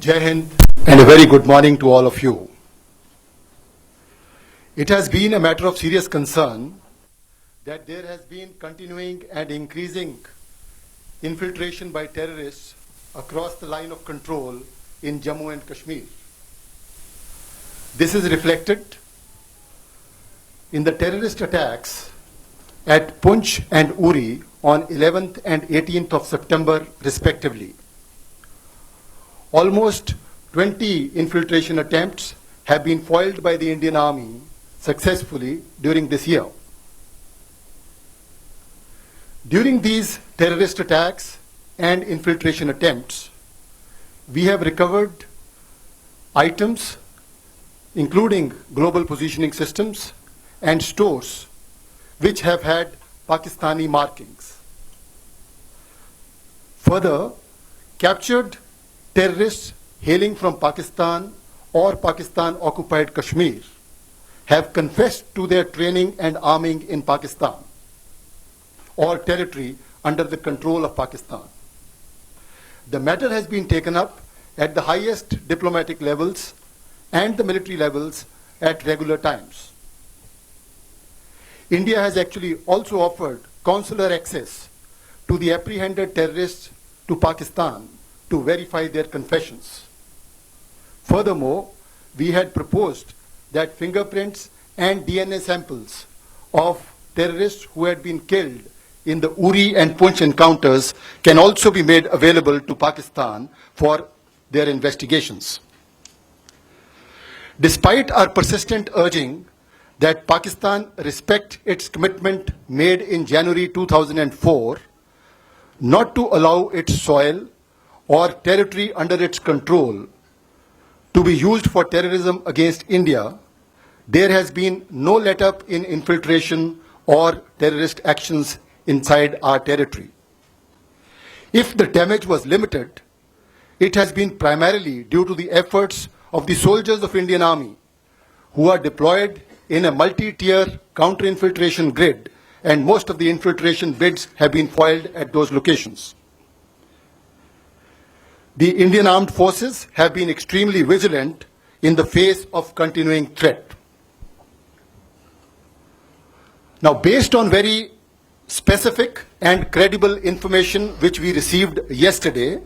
Jai Hind and a very good morning to all of you. It has been a matter of serious concern that there has been continuing and increasing infiltration by terrorists across the line of control in Jammu and Kashmir. This is reflected in the terrorist attacks at Poonch and Uri on 11th and 18th of September respectively. Almost 20 infiltration attempts have been foiled by the Indian Army successfully during this year. During these terrorist attacks and infiltration attempts, we have recovered items including global positioning systems and stores which have had Pakistani markings. Further, captured terrorists hailing from Pakistan or Pakistan-occupied Kashmir have confessed to their training and arming in Pakistan or territory under the control of Pakistan. The matter has been taken up at the highest diplomatic levels and the military levels at regular times. India has actually also offered consular access to the apprehended terrorists to Pakistan to verify their confessions. Furthermore, we had proposed that fingerprints and DNA samples of terrorists who had been killed in the Uri and Poonch encounters can also be made available to Pakistan for their investigations. Despite our persistent urging that Pakistan respect its commitment made in January 2004 not to allow its soil or territory under its control to be used for terrorism against India, there has been no let-up in infiltration or terrorist actions inside our territory. If the damage was limited, it has been primarily due to the efforts of the soldiers of Indian Army who are deployed in a multi-tier counter-infiltration grid, and most of the infiltration bids have been foiled at those locations. The Indian armed forces have been extremely vigilant in the face of continuing threat. Now, based on very specific and credible information which we received yesterday,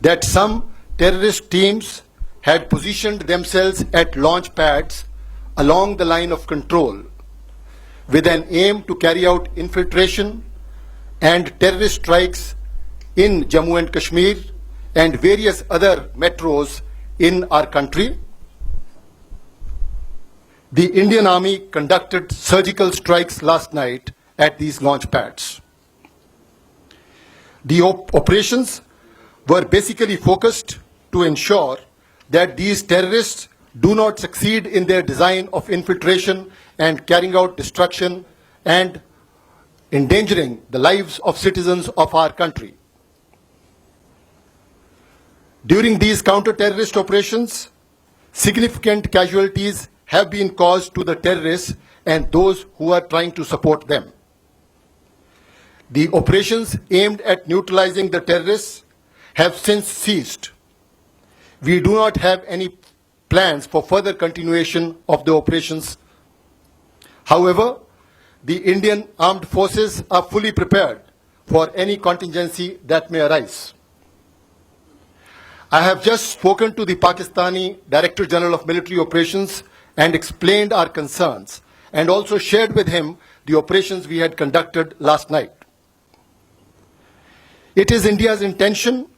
that some terrorist teams had positioned themselves at launch pads along the line of control with an aim to carry out infiltration and terrorist strikes in Jammu and Kashmir and various other metros in our country. The Indian Army conducted surgical strikes last night at these launch pads. The operations were basically focused to ensure that these terrorists do not succeed in their design of infiltration and carrying out destruction and endangering the lives of citizens of our country. During these counter-terrorist operations, significant casualties have been caused to the terrorists and those who are trying to support them. The operations aimed at neutralizing the terrorists have since ceased. We do not have any plans for further continuation of the operations. However, the Indian armed forces are fully prepared for any contingency that may arise. I have just spoken to the Pakistani Director General of Military Operations and explained our concerns and also shared with him the operations we had conducted last night. It is India's intention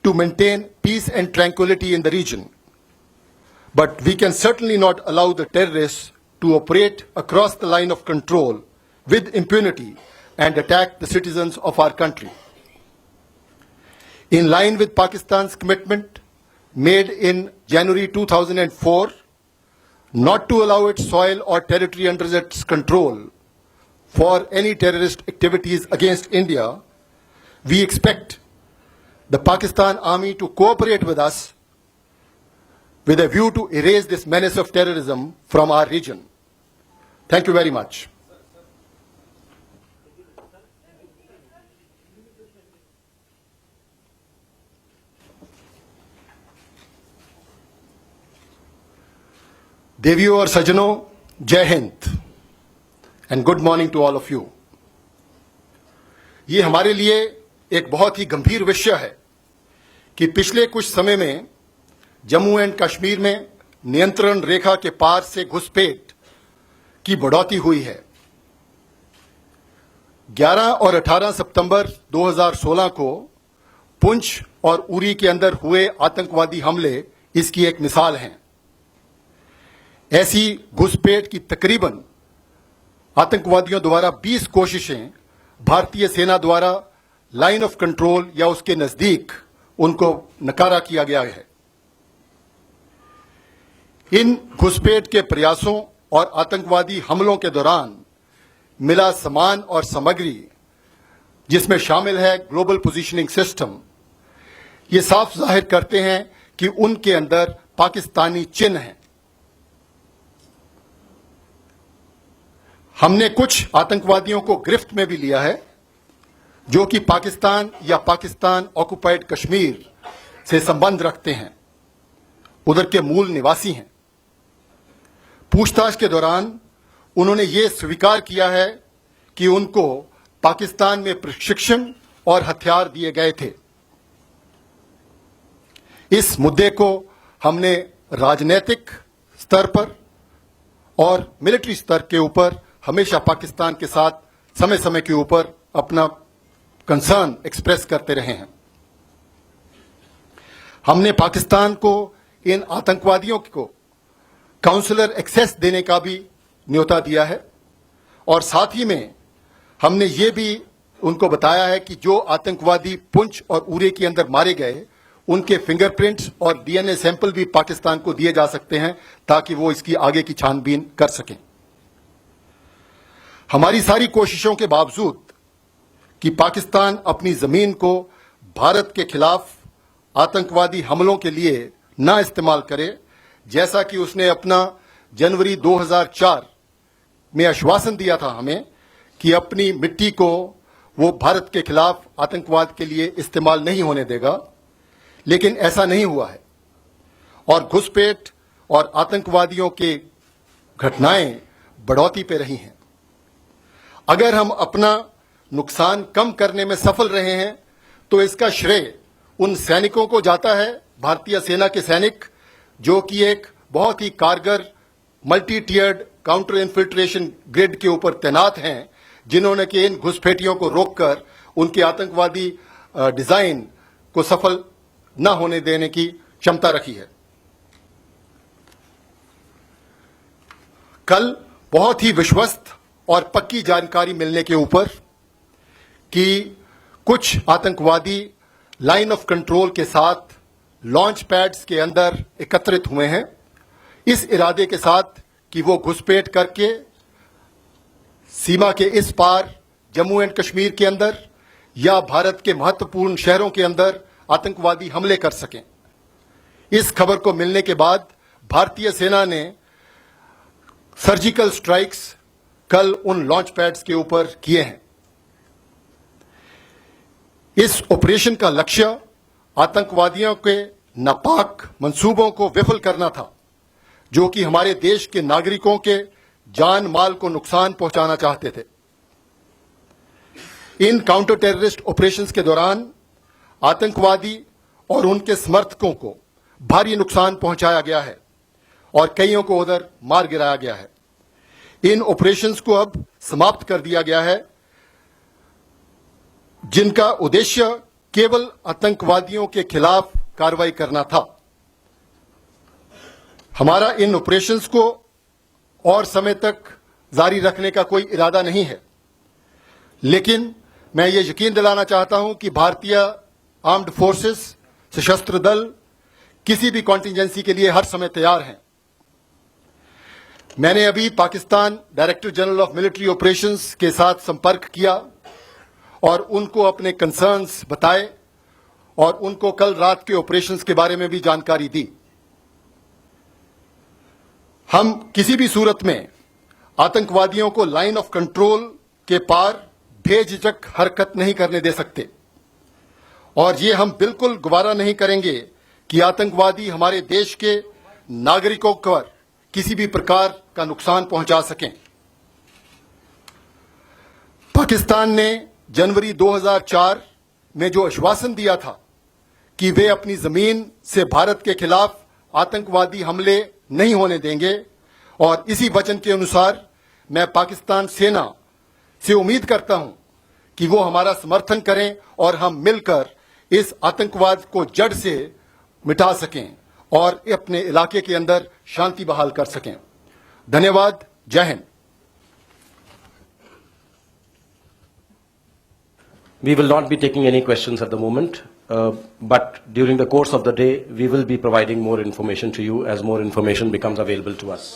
to maintain peace and tranquility in the region, but we can certainly not allow the terrorists to operate across the line of control with impunity and attack the citizens of our country. In line with Pakistan's commitment made in January 2004 not to allow its soil or territory under its control for any terrorist activities against India, we expect the Pakistan Army to cooperate with us with a view to erase this menace of terrorism from our region. Thank you very much. देवियों और सज्जनों, Jai Hind and good morning to all of you. ये हमारे लिए एक बहुत ही गंभीर विषय है कि पिछले कुछ समय में जम्मू एंड कश्मीर में नियंत्रण रेखा के पार से घुसपैठ की बढ़ोतरी हुई है। 11 और 18 सितंबर 2016 को पुंछ और उरी के अंदर हुए आतंकवादी हमले इसकी एक मिसाल हैं। ऐसी घुसपैठ की तकरीबन आतंकवादियों द्वारा 20 कोशिशें भारतीय सेना द्वारा लाइन ऑफ कंट्रोल या उसके नजदीक उनको नकारा किया गया है। इन घुसपैठ के प्रयासों और आतंकवादी हमलों के दौरान मिला सामान और सामग्री, जिसमें शामिल है ग्लोबल पोजीशनिंग सिस्टम, ये साफ जाहिर करते हैं कि उनके अंदर पाकिस्तानी चिन्ह हैं। हमने कुछ आतंकवादियों को गिरफ्त में भी लिया है जो कि पाकिस्तान या पाकिस्तान ऑक्युपाइड कश्मीर से संबंध रखते हैं, उधर के मूल निवासी हैं। पूछताछ के दौरान उन्होंने ये स्वीकार किया है कि उनको पाकिस्तान में प्रशिक्षण और हथियार दिए गए थे। इस मुद्दे को हमने राजनीतिक स्तर पर और मिलिट्री स्तर के ऊपर हमेशा पाकिस्तान के साथ समय समय के ऊपर अपना कंसर्न एक्सप्रेस करते रहे हैं। हमने पाकिस्तान को इन आतंकवादियों को काउंसलर एक्सेस देने का भी न्योता दिया है और साथ ही में हमने ये भी उनको बताया है कि जो आतंकवादी पुंछ और उरी के अंदर मारे गए उनके फिंगरप्रिंट्स और डीएनए सैंपल भी पाकिस्तान को दिए जा सकते हैं ताकि वो इसकी आगे की छानबीन कर सकें। हमारी सारी कोशिशों के बावजूद कि पाकिस्तान अपनी जमीन को भारत के खिलाफ आतंकवादी हमलों के लिए ना इस्तेमाल करे, जैसा कि उसने अपना जनवरी 2004 में आश्वासन दिया था हमें कि अपनी मिट्टी को वो भारत के खिलाफ आतंकवाद के लिए इस्तेमाल नहीं होने देगा, लेकिन ऐसा नहीं हुआ है और घुसपैठ और आतंकवादियों के घटनाएं बढ़ोतरी पे रही हैं। अगर हम अपना नुकसान कम करने में सफल रहे हैं तो इसका श्रेय उन सैनिकों को जाता है, भारतीय सेना के सैनिक, जो कि एक बहुत ही कारगर मल्टी टियर्ड काउंटर इन्फिल्ट्रेशन ग्रिड के ऊपर तैनात हैं, जिन्होंने कि इन घुसपैठियों को रोककर उनके आतंकवादी डिजाइन को सफल न होने देने की क्षमता रखी है। कल बहुत ही विश्वस्त और पक्की जानकारी मिलने के ऊपर कि कुछ आतंकवादी लाइन ऑफ कंट्रोल के साथ लॉन्च पैड्स के अंदर एकत्रित हुए हैं, इस इरादे के साथ कि वो घुसपैठ करके सीमा के इस पार जम्मू एंड कश्मीर के अंदर या भारत के महत्वपूर्ण शहरों के अंदर आतंकवादी हमले कर सकें। इस खबर को मिलने के बाद भारतीय सेना ने सर्जिकल स्ट्राइक्स कल उन लॉन्च पैड्स के ऊपर किए हैं। इस ऑपरेशन का लक्ष्य आतंकवादियों के नापाक मंसूबों को विफल करना था, जो कि हमारे देश के नागरिकों के जान माल को नुकसान पहुंचाना चाहते थे। इन काउंटर टेररिस्ट ऑपरेशंस के दौरान आतंकवादी और उनके समर्थकों को भारी नुकसान पहुंचाया गया है और कईयों को उधर मार गिराया गया है। इन ऑपरेशंस को अब समाप्त कर दिया गया है, जिनका उद्देश्य केवल आतंकवादियों के खिलाफ कार्रवाई करना था। हमारा इन ऑपरेशंस को और समय तक जारी रखने का कोई इरादा नहीं है, लेकिन मैं ये यकीन दिलाना चाहता हूं कि भारतीय आर्म्ड फोर्सेस, सशस्त्र दल किसी भी कॉन्टिंजेंसी के लिए हर समय तैयार हैं। मैंने अभी Pakistan director general of military operations के साथ संपर्क किया और उनको अपने कंसर्न्स बताए और उनको कल रात के ऑपरेशंस के बारे में भी जानकारी दी। हम किसी भी सूरत में आतंकवादियों को लाइन ऑफ कंट्रोल के पार बेझिझक हरकत नहीं करने दे सकते और ये हम बिल्कुल गवारा नहीं करेंगे कि आतंकवादी हमारे देश के नागरिकों पर किसी भी प्रकार का नुकसान पहुंचा सकें। पाकिस्तान ने जनवरी 2004 में जो आश्वासन दिया था कि वे अपनी जमीन से भारत के खिलाफ आतंकवादी हमले नहीं होने देंगे, और इसी वचन के अनुसार मैं पाकिस्तान सेना से उम्मीद करता हूं कि वो हमारा समर्थन करें और हम मिलकर इस आतंकवाद को जड़ से मिटा सकें और अपने इलाके के अंदर शांति बहाल कर सकें। धन्यवाद। जय Hind. We will not be taking any questions at the moment, but during the course of the day, we will be providing more information to you as more information becomes available to us.